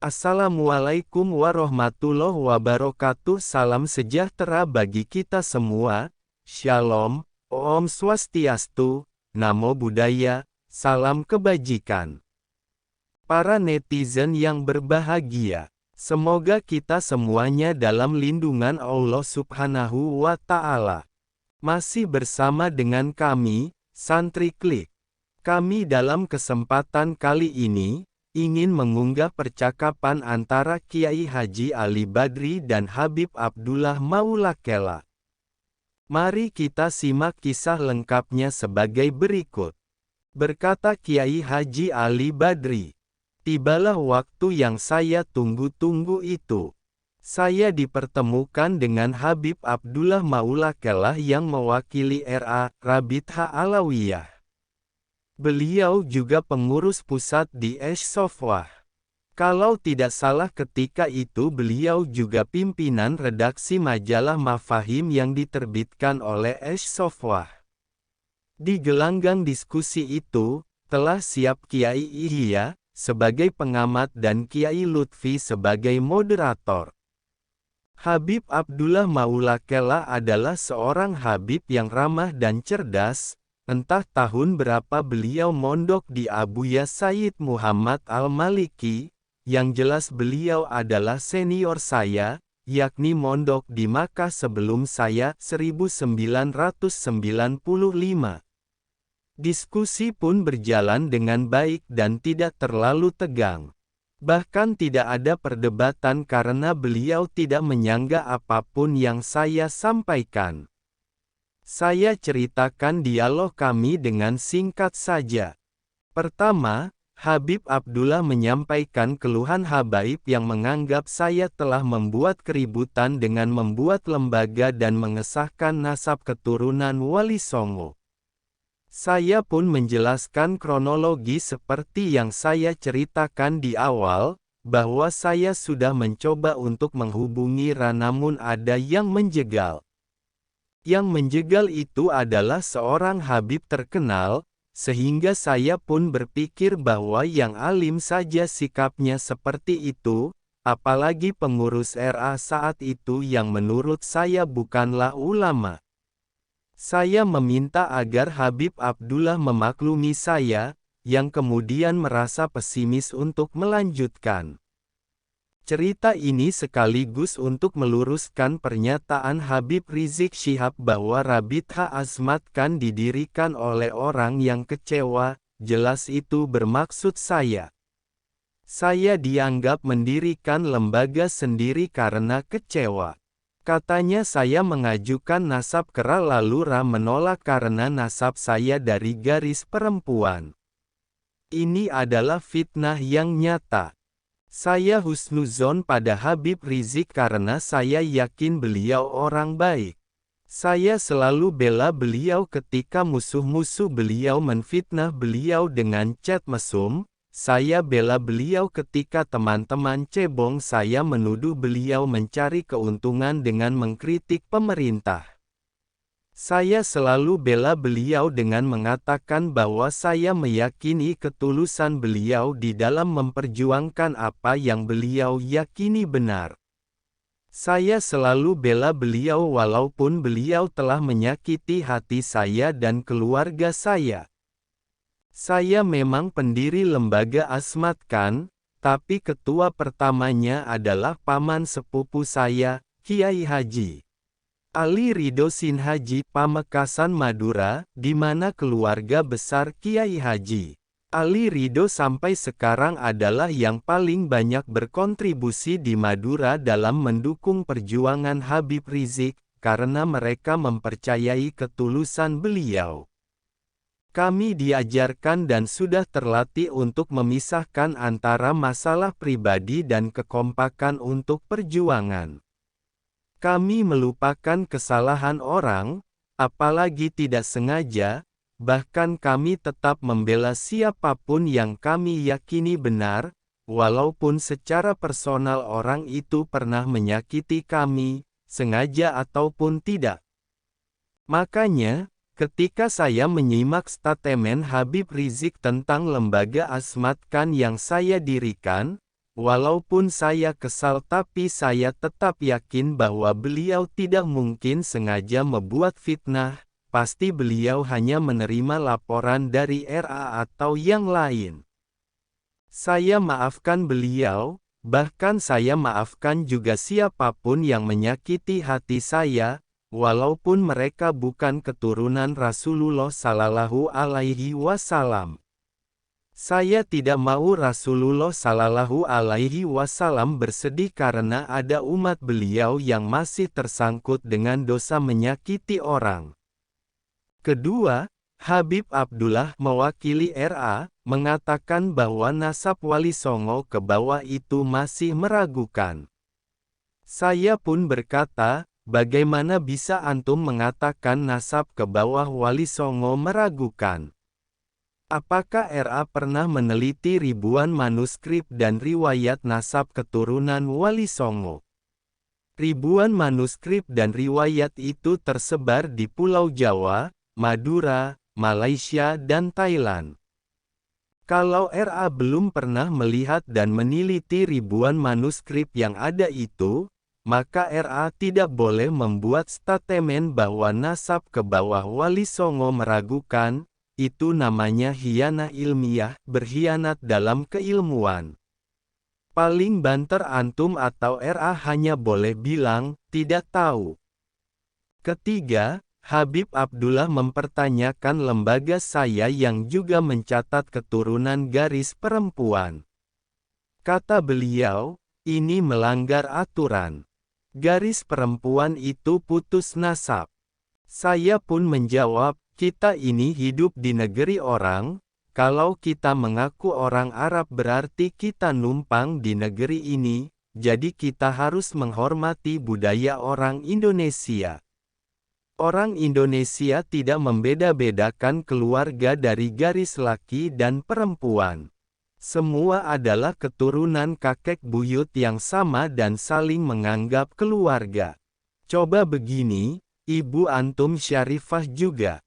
Assalamualaikum warahmatullahi wabarakatuh. Salam sejahtera bagi kita semua. Shalom, Om Swastiastu, Namo Buddhaya, salam kebajikan. Para netizen yang berbahagia, semoga kita semuanya dalam lindungan Allah Subhanahu wa Ta'ala. Masih bersama dengan kami, Santri Klik. Kami dalam kesempatan kali ini ingin mengunggah percakapan antara Kiai Haji Ali Badri dan Habib Abdullah Maulakela. Mari kita simak kisah lengkapnya sebagai berikut. Berkata Kiai Haji Ali Badri, "Tibalah waktu yang saya tunggu-tunggu itu. Saya dipertemukan dengan Habib Abdullah Maulakela yang mewakili RA Rabitha Alawiyah. Beliau juga pengurus pusat di Esh-Sofwah. Kalau tidak salah ketika itu beliau juga pimpinan redaksi majalah Mafahim yang diterbitkan oleh Esh-Sofwah. Di gelanggang diskusi itu, telah siap Kiai Ihya sebagai pengamat dan Kiai Lutfi sebagai moderator. Habib Abdullah Maulakela adalah seorang Habib yang ramah dan cerdas. Entah tahun berapa beliau mondok di Abuya Sayyid Muhammad Al-Maliki, yang jelas beliau adalah senior saya, yakni mondok di Makkah sebelum saya 1995. Diskusi pun berjalan dengan baik dan tidak terlalu tegang. Bahkan tidak ada perdebatan karena beliau tidak menyanggah apapun yang saya sampaikan. Saya ceritakan dialog kami dengan singkat saja. Pertama, Habib Abdullah menyampaikan keluhan habaib yang menganggap saya telah membuat keributan dengan membuat lembaga dan mengesahkan nasab keturunan Wali Songo. Saya pun menjelaskan kronologi seperti yang saya ceritakan di awal, bahwa saya sudah mencoba untuk menghubungi Ra namun ada yang menjegal. Yang menjegal itu adalah seorang Habib terkenal, sehingga saya pun berpikir bahwa yang alim saja sikapnya seperti itu, apalagi pengurus RA saat itu yang menurut saya bukanlah ulama. Saya meminta agar Habib Abdullah memaklumi saya, yang kemudian merasa pesimis untuk melanjutkan. Cerita ini sekaligus untuk meluruskan pernyataan Habib Rizik Syihab bahwa Rabitha Azmatkan didirikan oleh orang yang kecewa, jelas itu bermaksud saya. Saya dianggap mendirikan lembaga sendiri karena kecewa. Katanya saya mengajukan nasab kera lalu Ra menolak karena nasab saya dari garis perempuan. Ini adalah fitnah yang nyata. Saya husnuzon pada Habib Rizik karena saya yakin beliau orang baik. Saya selalu bela beliau ketika musuh-musuh beliau menfitnah beliau dengan chat mesum. Saya bela beliau ketika teman-teman cebong saya menuduh beliau mencari keuntungan dengan mengkritik pemerintah. Saya selalu bela beliau dengan mengatakan bahwa saya meyakini ketulusan beliau di dalam memperjuangkan apa yang beliau yakini benar. Saya selalu bela beliau walaupun beliau telah menyakiti hati saya dan keluarga saya. Saya memang pendiri lembaga Azmatkan, tapi ketua pertamanya adalah paman sepupu saya, Kiai Haji Ali Ridho Sinhaji Pamekasan Madura, di mana keluarga besar Kiai Haji Ali Ridho sampai sekarang adalah yang paling banyak berkontribusi di Madura dalam mendukung perjuangan Habib Rizik, karena mereka mempercayai ketulusan beliau. Kami diajarkan dan sudah terlatih untuk memisahkan antara masalah pribadi dan kekompakan untuk perjuangan. Kami melupakan kesalahan orang, apalagi tidak sengaja, bahkan kami tetap membela siapapun yang kami yakini benar, walaupun secara personal orang itu pernah menyakiti kami, sengaja ataupun tidak. Makanya, ketika saya menyimak statemen Habib Rizik tentang lembaga Azmatkan yang saya dirikan, walaupun saya kesal tapi saya tetap yakin bahwa beliau tidak mungkin sengaja membuat fitnah, pasti beliau hanya menerima laporan dari RA atau yang lain. Saya maafkan beliau, bahkan saya maafkan juga siapapun yang menyakiti hati saya, walaupun mereka bukan keturunan Rasulullah Sallallahu Alaihi Wasallam. Saya tidak mau Rasulullah Sallallahu Alaihi Wasallam bersedih karena ada umat beliau yang masih tersangkut dengan dosa menyakiti orang. Kedua, Habib Abdullah mewakili RA, mengatakan bahwa nasab Wali Songo ke bawah itu masih meragukan. Saya pun berkata, bagaimana bisa antum mengatakan nasab ke bawah Wali Songo meragukan? Apakah RA pernah meneliti ribuan manuskrip dan riwayat nasab keturunan Wali Songo? Ribuan manuskrip dan riwayat itu tersebar di Pulau Jawa, Madura, Malaysia dan Thailand. Kalau RA belum pernah melihat dan meneliti ribuan manuskrip yang ada itu, maka RA tidak boleh membuat statement bahwa nasab ke bawah Wali Songo meragukan, itu namanya khianah ilmiah, berkhianat dalam keilmuan. Paling banter antum atau RA hanya boleh bilang, tidak tahu. Ketiga, Habib Abdullah mempertanyakan lembaga saya yang juga mencatat keturunan garis perempuan. Kata beliau, ini melanggar aturan. Garis perempuan itu putus nasab. Saya pun menjawab, kita ini hidup di negeri orang, kalau kita mengaku orang Arab berarti kita numpang di negeri ini, jadi kita harus menghormati budaya orang Indonesia. Orang Indonesia tidak membeda-bedakan keluarga dari garis laki dan perempuan. Semua adalah keturunan kakek buyut yang sama dan saling menganggap keluarga. Coba begini, ibu antum Syarifah juga.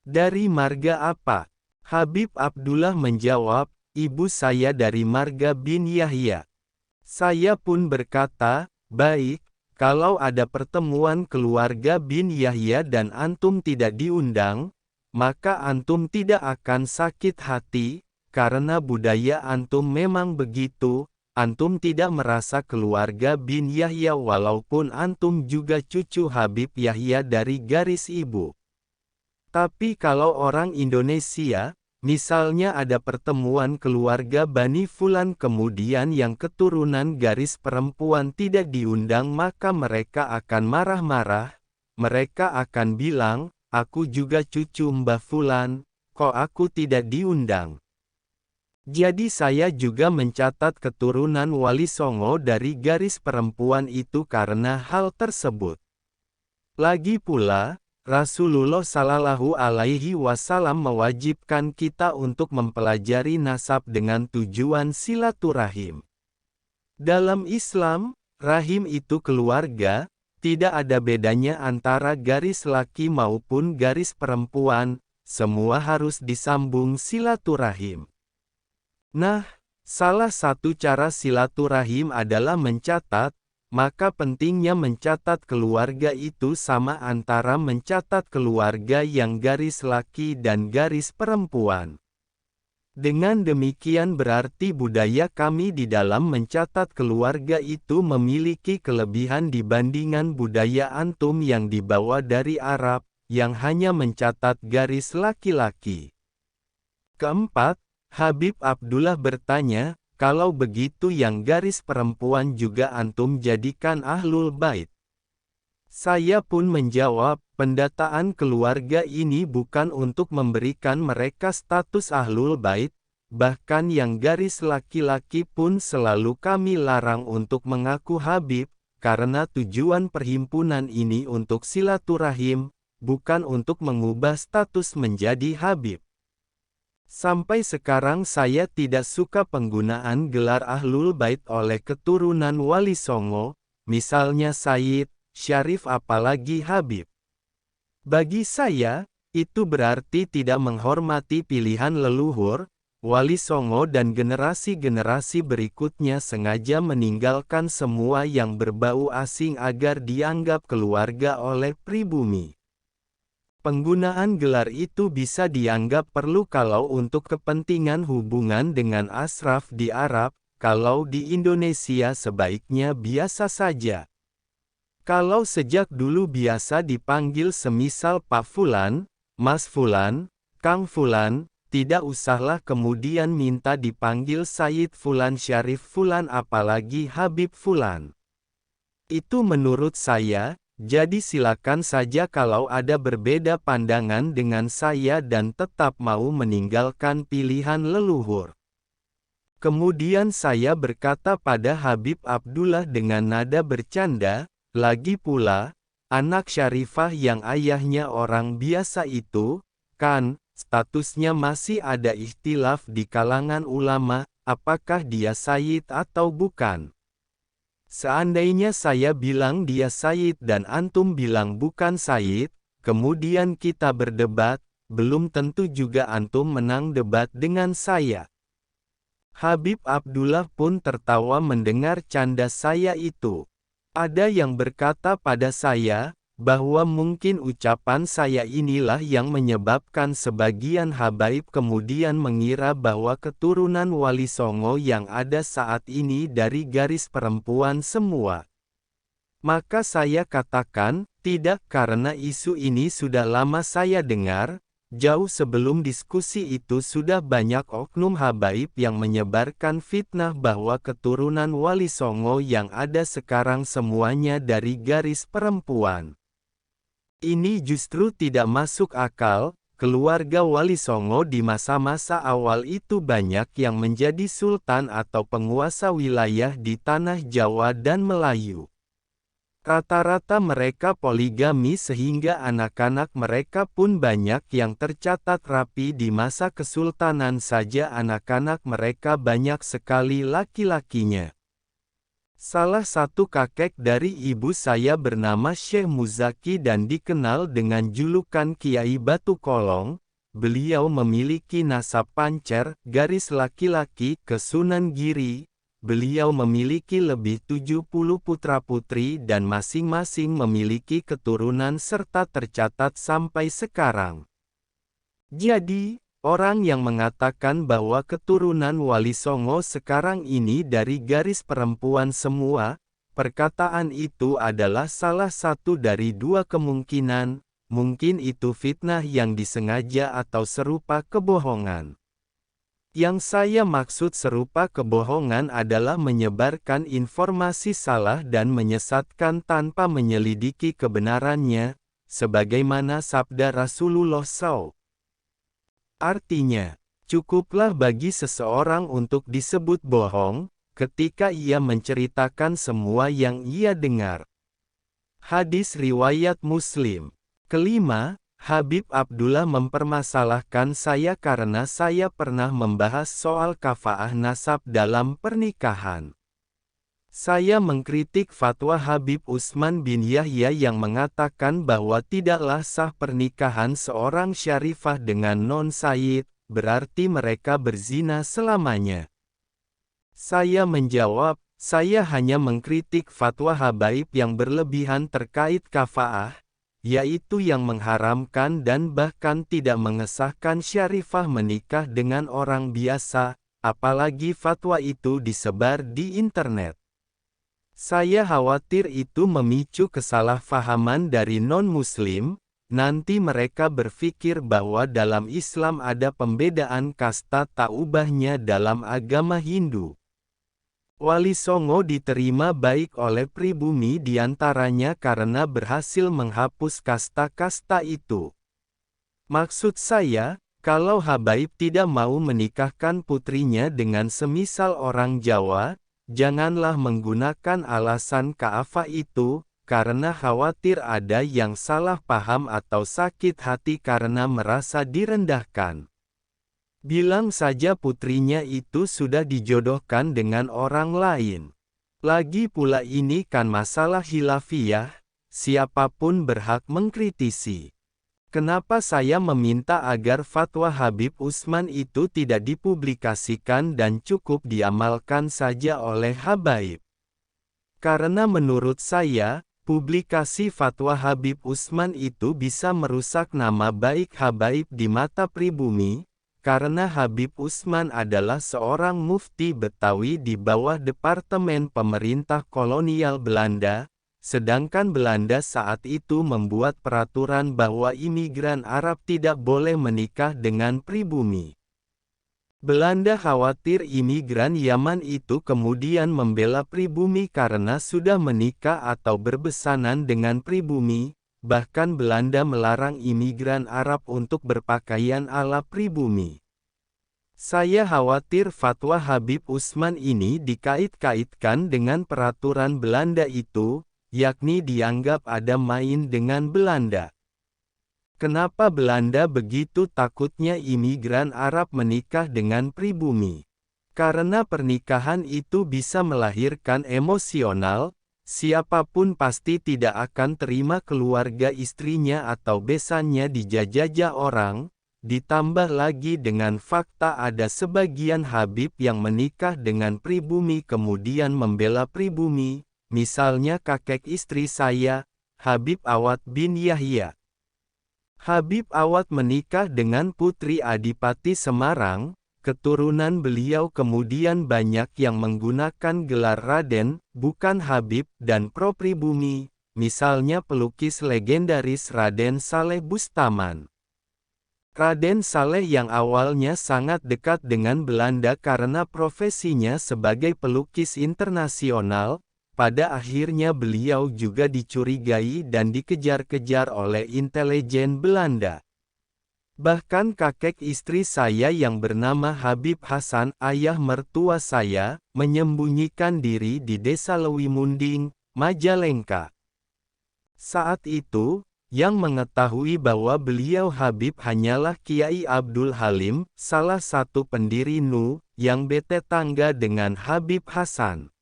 Dari marga apa? Habib Abdullah menjawab, ibu saya dari marga bin Yahya. Saya pun berkata, baik. Kalau ada pertemuan keluarga bin Yahya dan antum tidak diundang, maka antum tidak akan sakit hati, karena budaya antum memang begitu, antum tidak merasa keluarga bin Yahya walaupun antum juga cucu Habib Yahya dari garis ibu. Tapi kalau orang Indonesia, misalnya ada pertemuan keluarga Bani Fulan kemudian yang keturunan garis perempuan tidak diundang maka mereka akan marah-marah, mereka akan bilang, aku juga cucu Mbah Fulan, kok aku tidak diundang. Jadi saya juga mencatat keturunan Wali Songo dari garis perempuan itu karena hal tersebut. Lagi pula, Rasulullah Sallallahu Alaihi Wasallam mewajibkan kita untuk mempelajari nasab dengan tujuan silaturahim. Dalam Islam, rahim itu keluarga, tidak ada bedanya antara garis laki maupun garis perempuan, semua harus disambung silaturahim. Nah, salah satu cara silaturahim adalah mencatat, maka pentingnya mencatat keluarga itu sama antara mencatat keluarga yang garis laki dan garis perempuan. Dengan demikian berarti budaya kami di dalam mencatat keluarga itu memiliki kelebihan dibandingkan budaya antum yang dibawa dari Arab, yang hanya mencatat garis laki-laki. Keempat, Habib Abdullah bertanya, kalau begitu yang garis perempuan juga antum jadikan ahlul bait. Saya pun menjawab, pendataan keluarga ini bukan untuk memberikan mereka status ahlul bait, bahkan yang garis laki-laki pun selalu kami larang untuk mengaku Habib, karena tujuan perhimpunan ini untuk silaturahim, bukan untuk mengubah status menjadi Habib. Sampai sekarang saya tidak suka penggunaan gelar Ahlul Bait oleh keturunan Wali Songo, misalnya Sayyid, Syarif apalagi Habib. Bagi saya, itu berarti tidak menghormati pilihan leluhur, Wali Songo dan generasi-generasi berikutnya sengaja meninggalkan semua yang berbau asing agar dianggap keluarga oleh pribumi. Penggunaan gelar itu bisa dianggap perlu kalau untuk kepentingan hubungan dengan ashraf di Arab, kalau di Indonesia sebaiknya biasa saja. Kalau sejak dulu biasa dipanggil semisal Pak Fulan, Mas Fulan, Kang Fulan, tidak usahlah kemudian minta dipanggil Sayyid Fulan Syarif Fulan apalagi Habib Fulan. Itu menurut saya, jadi silakan saja kalau ada berbeda pandangan dengan saya dan tetap mau meninggalkan pilihan leluhur. Kemudian saya berkata pada Habib Abdullah dengan nada bercanda, lagi pula, anak Syarifah yang ayahnya orang biasa itu, kan, statusnya masih ada ikhtilaf di kalangan ulama, apakah dia Sayyid atau bukan. Seandainya saya bilang dia Sayyid dan antum bilang bukan Sayyid, kemudian kita berdebat, belum tentu juga antum menang debat dengan saya. Habib Abdullah pun tertawa mendengar canda saya itu. Ada yang berkata pada saya, bahwa mungkin ucapan saya inilah yang menyebabkan sebagian habaib kemudian mengira bahwa keturunan Wali Songo yang ada saat ini dari garis perempuan semua. Maka saya katakan, tidak, karena isu ini sudah lama saya dengar, jauh sebelum diskusi itu sudah banyak oknum habaib yang menyebarkan fitnah bahwa keturunan Wali Songo yang ada sekarang semuanya dari garis perempuan. Ini justru tidak masuk akal, keluarga Wali Songo di masa-masa awal itu banyak yang menjadi sultan atau penguasa wilayah di tanah Jawa dan Melayu. Rata-rata mereka poligami sehingga anak-anak mereka pun banyak yang tercatat rapi di masa kesultanan saja anak-anak mereka banyak sekali laki-lakinya. Salah satu kakek dari ibu saya bernama Syekh Muzaki dan dikenal dengan julukan Kiai Batu Kolong. Beliau memiliki nasab pancer, garis laki-laki ke Sunan Giri. Beliau memiliki lebih 70 putra-putri dan masing-masing memiliki keturunan serta tercatat sampai sekarang. Jadi, orang yang mengatakan bahwa keturunan Wali Songo sekarang ini dari garis perempuan semua, perkataan itu adalah salah satu dari dua kemungkinan, mungkin itu fitnah yang disengaja atau serupa kebohongan. Yang saya maksud serupa kebohongan adalah menyebarkan informasi salah dan menyesatkan tanpa menyelidiki kebenarannya, sebagaimana sabda Rasulullah SAW. Artinya, cukuplah bagi seseorang untuk disebut bohong, ketika ia menceritakan semua yang ia dengar. Hadis riwayat Muslim. Kelima, Habib Abdullah mempermasalahkan saya karena saya pernah membahas soal kafaah nasab dalam pernikahan. Saya mengkritik fatwa Habib Utsman bin Yahya yang mengatakan bahwa tidaklah sah pernikahan seorang syarifah dengan non-sayyid, berarti mereka berzina selamanya. Saya menjawab, saya hanya mengkritik fatwa habaib yang berlebihan terkait kafaah, yaitu yang mengharamkan dan bahkan tidak mengesahkan syarifah menikah dengan orang biasa, apalagi fatwa itu disebar di internet. Saya khawatir itu memicu kesalahpahaman dari non-muslim, nanti mereka berpikir bahwa dalam Islam ada pembedaan kasta tak ubahnya dalam agama Hindu. Wali Songo diterima baik oleh pribumi diantaranya karena berhasil menghapus kasta-kasta itu. Maksud saya, kalau habaib tidak mau menikahkan putrinya dengan semisal orang Jawa, janganlah menggunakan alasan ka'afah itu, karena khawatir ada yang salah paham atau sakit hati karena merasa direndahkan. Bilang saja putrinya itu sudah dijodohkan dengan orang lain. Lagi pula ini kan masalah khilafiyah, siapapun berhak mengkritisi. Kenapa saya meminta agar fatwa Habib Utsman itu tidak dipublikasikan dan cukup diamalkan saja oleh habaib? Karena menurut saya, publikasi fatwa Habib Utsman itu bisa merusak nama baik habaib di mata pribumi, karena Habib Utsman adalah seorang mufti Betawi di bawah Departemen Pemerintah Kolonial Belanda, sedangkan Belanda saat itu membuat peraturan bahwa imigran Arab tidak boleh menikah dengan pribumi. Belanda khawatir imigran Yaman itu kemudian membela pribumi karena sudah menikah atau berbesanan dengan pribumi, bahkan Belanda melarang imigran Arab untuk berpakaian ala pribumi. Saya khawatir fatwa Habib Utsman ini dikait-kaitkan dengan peraturan Belanda itu, yakni dianggap ada main dengan Belanda. Kenapa Belanda begitu takutnya imigran Arab menikah dengan pribumi? Karena pernikahan itu bisa melahirkan emosional, siapapun pasti tidak akan terima keluarga istrinya atau besannya dijajah orang, ditambah lagi dengan fakta ada sebagian Habib yang menikah dengan pribumi kemudian membela pribumi. Misalnya kakek istri saya, Habib Awad bin Yahya. Habib Awad menikah dengan putri Adipati Semarang, keturunan beliau kemudian banyak yang menggunakan gelar Raden, bukan Habib, dan pro pribumi, misalnya pelukis legendaris Raden Saleh Bustaman. Raden Saleh yang awalnya sangat dekat dengan Belanda karena profesinya sebagai pelukis internasional, pada akhirnya beliau juga dicurigai dan dikejar-kejar oleh intelijen Belanda. Bahkan kakek istri saya yang bernama Habib Hasan, ayah mertua saya, menyembunyikan diri di desa Lewimunding, Majalengka. Saat itu, yang mengetahui bahwa beliau Habib hanyalah Kiai Abdul Halim, salah satu pendiri NU, yang bertetangga dengan Habib Hasan.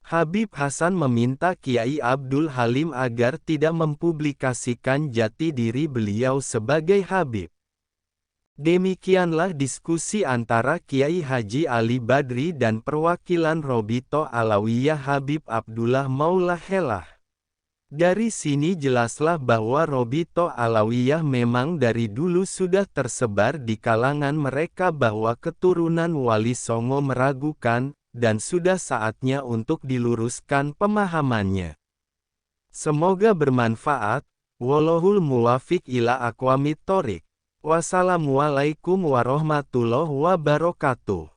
Habib Hasan meminta Kiai Abdul Halim agar tidak mempublikasikan jati diri beliau sebagai Habib. Demikianlah diskusi antara Kiai Haji Ali Badri dan perwakilan Robito Alawiyah Habib Abdullah Maula Helah. Dari sini jelaslah bahwa Robito Alawiyah memang dari dulu sudah tersebar di kalangan mereka bahwa keturunan Wali Songo meragukan, dan sudah saatnya untuk diluruskan pemahamannya. Semoga bermanfaat. Wallahul muwafiq ila aqwamit thoriq. Wassalamualaikum warahmatullahi wabarakatuh.